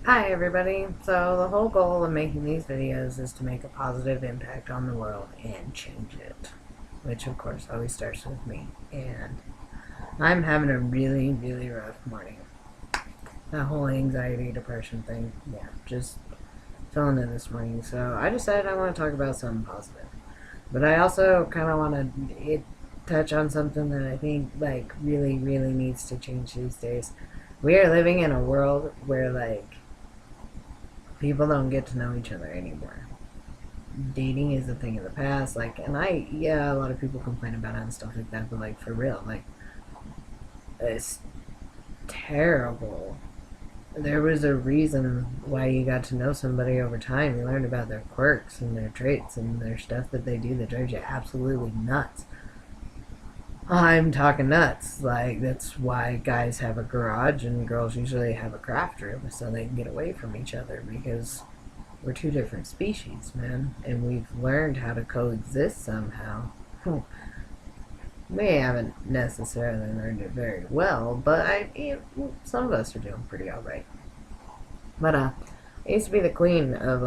Hi everybody. So the whole goal of making these videos is to make a positive impact on the world and change it. Which of course always starts with me. And I'm having a really, really rough morning. That whole anxiety, depression thing, yeah, just feeling it this morning. So I decided I want to talk about something positive. But I also kind of want to touch on something that I think really, really needs to change these days. We are living in a world where people don't get to know each other anymore. Dating is a thing of the past. Yeah, a lot of people complain about it and stuff like that, but for real, it's terrible. There was a reason why you got to know somebody over time. You learned about their quirks and their traits and their stuff that they do that drives you absolutely nuts. I'm talking nuts. That's why guys have a garage and girls usually have a craft room so they can get away from each other because we're two different species, man, and we've learned how to coexist somehow. We haven't necessarily learned it very well, but some of us are doing pretty alright. But I used to be the queen of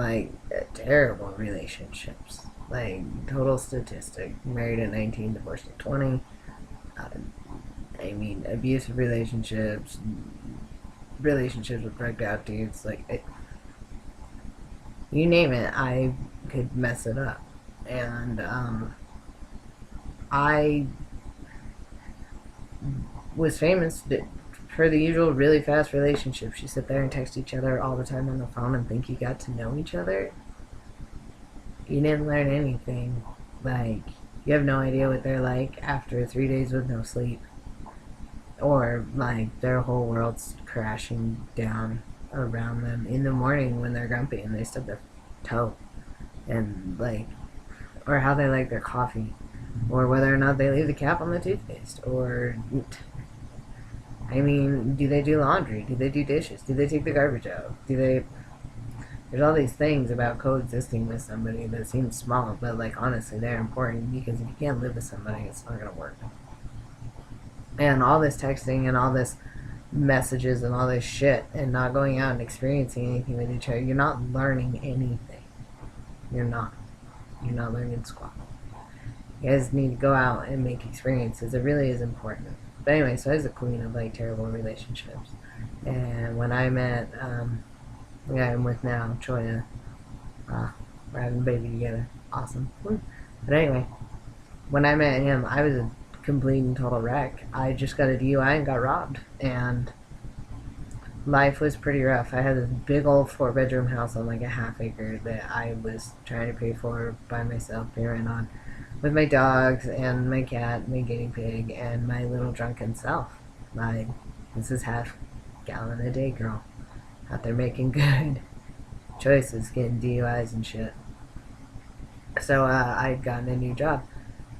terrible relationships. Total statistic: married at 19, divorced at 20. Abusive relationships, relationships with drugged out dudes. You name it, I could mess it up. And I was famous for the usual really fast relationships. You sit there and text each other all the time on the phone and think you got to know each other. You didn't learn anything. You have no idea what they're like after 3 days with no sleep. Or, their whole world's crashing down around them in the morning when they're grumpy and they stub their toe. And, or how they like their coffee. Or whether or not they leave the cap on the toothpaste. Or, do they do laundry? Do they do dishes? Do they take the garbage out? There's all these things about coexisting with somebody that seem small, but, honestly, they're important because if you can't live with somebody, it's not gonna work. And all this texting and all this messages and all this shit and not going out and experiencing anything with each other, you're not learning anything. You're not. You're not learning squat. You guys need to go out and make experiences. It really is important. But anyway, so I was the queen of terrible relationships. And when I met the guy I'm with now, Choya, we're having a baby together. Awesome. But anyway, when I met him, I was a complete and total wreck. I just got a DUI and got robbed. And life was pretty rough. I had this big old 4-bedroom house on a half acre that I was trying to pay for by myself, pay rent on, with my dogs and my cat, my guinea pig, and my little drunken self. This is half gallon a day girl out there making good choices, getting DUIs and shit. So I'd gotten a new job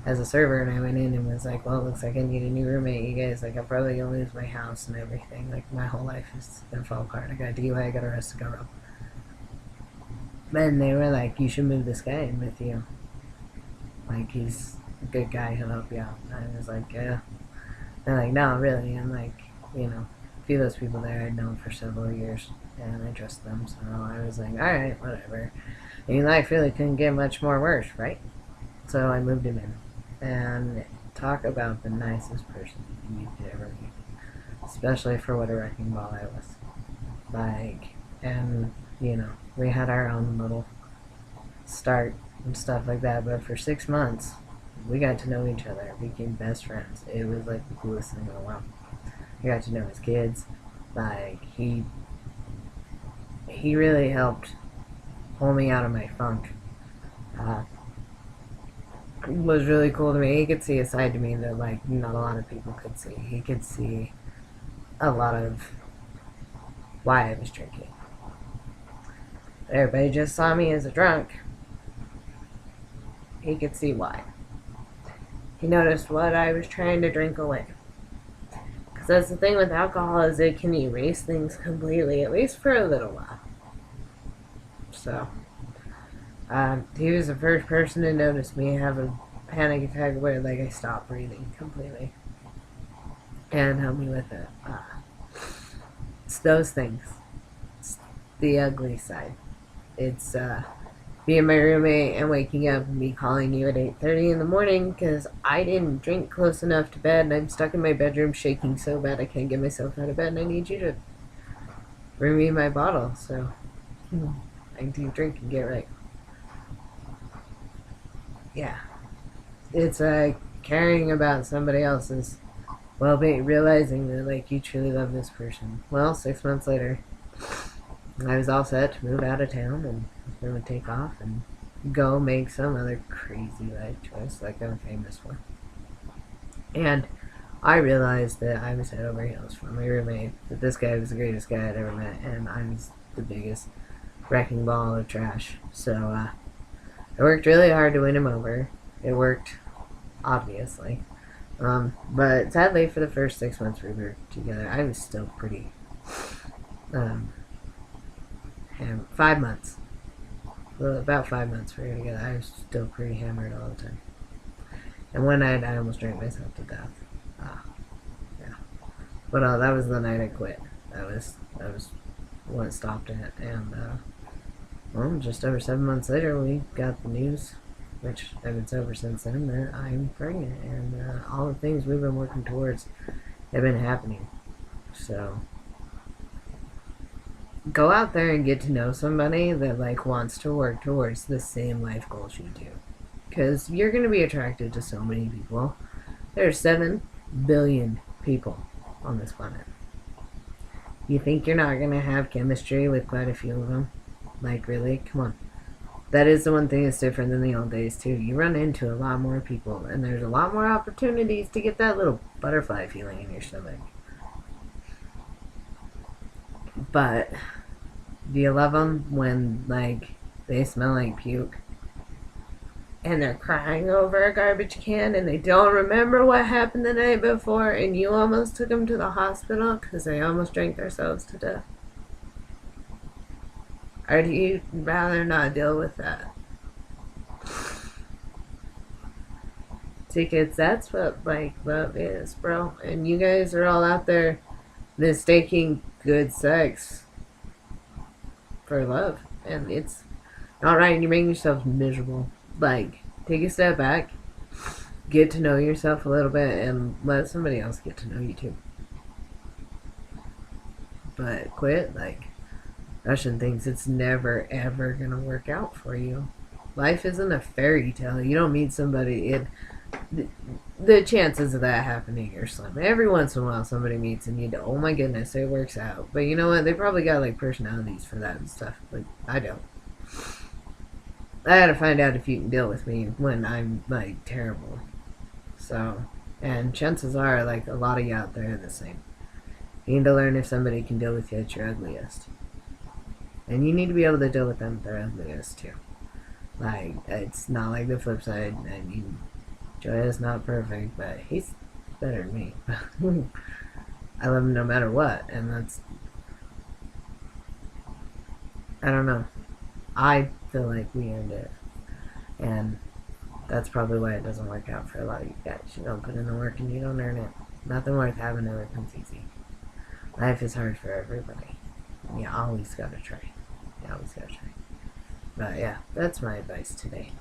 as a server, and I went in and was like, well, it looks like I need a new roommate, you guys. I'm probably gonna lose my house and everything. My whole life is gonna fall apart. I got a DUI, I got arrested, got robbed. Then they were like, you should move this guy in with you. He's a good guy, he'll help you out. And I was like, yeah. They're like, no, really. I'm like, a few of those people there I'd known for several years, and I trust them, so I was like, alright, whatever. Life really couldn't get much more worse, right? So I moved him in. And talk about the nicest person you could ever meet. Especially for what a wrecking ball I was. And, we had our own little start and stuff like that, but for 6 months, we got to know each other, became best friends. It was the coolest thing in the world. I got to know his kids. He really helped pull me out of my funk. Was really cool to me. He could see a side to me that not a lot of people could see. He could see a lot of why I was drinking. Everybody just saw me as a drunk. He could see why. He noticed what I was trying to drink away. Because that's the thing with alcohol, is it can erase things completely, at least for a little while. So he was the first person to notice me have a panic attack where I stopped breathing completely and help me with it. It's those things. the ugly side. It's being my roommate and waking up and me calling you at 8:30 in the morning because I didn't drink close enough to bed and I'm stuck in my bedroom shaking so bad I can't get myself out of bed and I need you to bring me my bottle so I can drink and get right. Yeah. It's caring about somebody else's well-being, realizing that like you truly love this person. Well, 6 months later, I was all set to move out of town and was going to take off and go make some other crazy life choice like I'm famous for. And I realized that I was head over heels for my roommate, that this guy was the greatest guy I'd ever met, and I was the biggest wrecking ball of trash. So I worked really hard to win him over. It worked, obviously. But sadly, for the first 6 months we were together, I was still pretty 5 months. Well, about 5 months we were together. I was still pretty hammered all the time. And one night I almost drank myself to death. Yeah. But that was the night I quit. That was what stopped it. And well, just over 7 months later, we got the news, which I've been sober since then, that I'm pregnant. And all the things we've been working towards have been happening. So go out there and get to know somebody that like wants to work towards the same life goals you do, because you're going to be attracted to so many people. There's 7 billion people on this planet. You think you're not going to have chemistry with quite a few of them? Like, really? Come on. That is the one thing that's different than the old days too. You run into a lot more people and there's a lot more opportunities to get that little butterfly feeling in your stomach. But do you love them when, like, they smell like puke? And they're crying over a garbage can and they don't remember what happened the night before and you almost took them to the hospital because they almost drank themselves to death? Or do you rather not deal with that? Tickets, that's what, like, love is, bro. And you guys are all out there mistaking good sex for love, and it's not right, and you're making yourself miserable. Like, take a step back, get to know yourself a little bit, and let somebody else get to know you too. But quit, like, rushing things. It's never ever gonna work out for you. Life isn't a fairy tale. You don't meet somebody, the chances of that happening are slim. Every once in a while somebody meets and you go, oh my goodness, it works out. But you know what? They probably got like personalities for that and stuff. But I don't. I had to find out if you can deal with me when I'm like terrible. So, and chances are like a lot of you out there are the same. You need to learn if somebody can deal with you at your ugliest. And you need to be able to deal with them at their ugliest too. Like, it's not like the flip side. I mean, Joya's not perfect, but he's better than me. I love him no matter what, and that's... I don't know. I feel like we earned it. And that's probably why it doesn't work out for a lot of you guys. You don't put in the work and you don't earn it. Nothing worth having ever comes easy. Life is hard for everybody. You always gotta try. You always gotta try. But yeah, that's my advice today.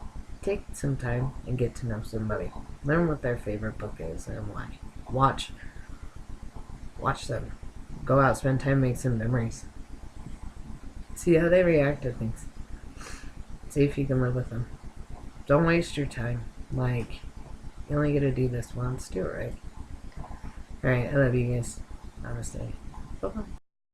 Take some time and get to know somebody. Learn what their favorite book is and why. Watch them. Go out, spend time, make some memories. See how they react to things. See if you can live with them. Don't waste your time. Like, you only get to do this once. Do it right. Alright, I love you guys. Namaste. Bye-bye.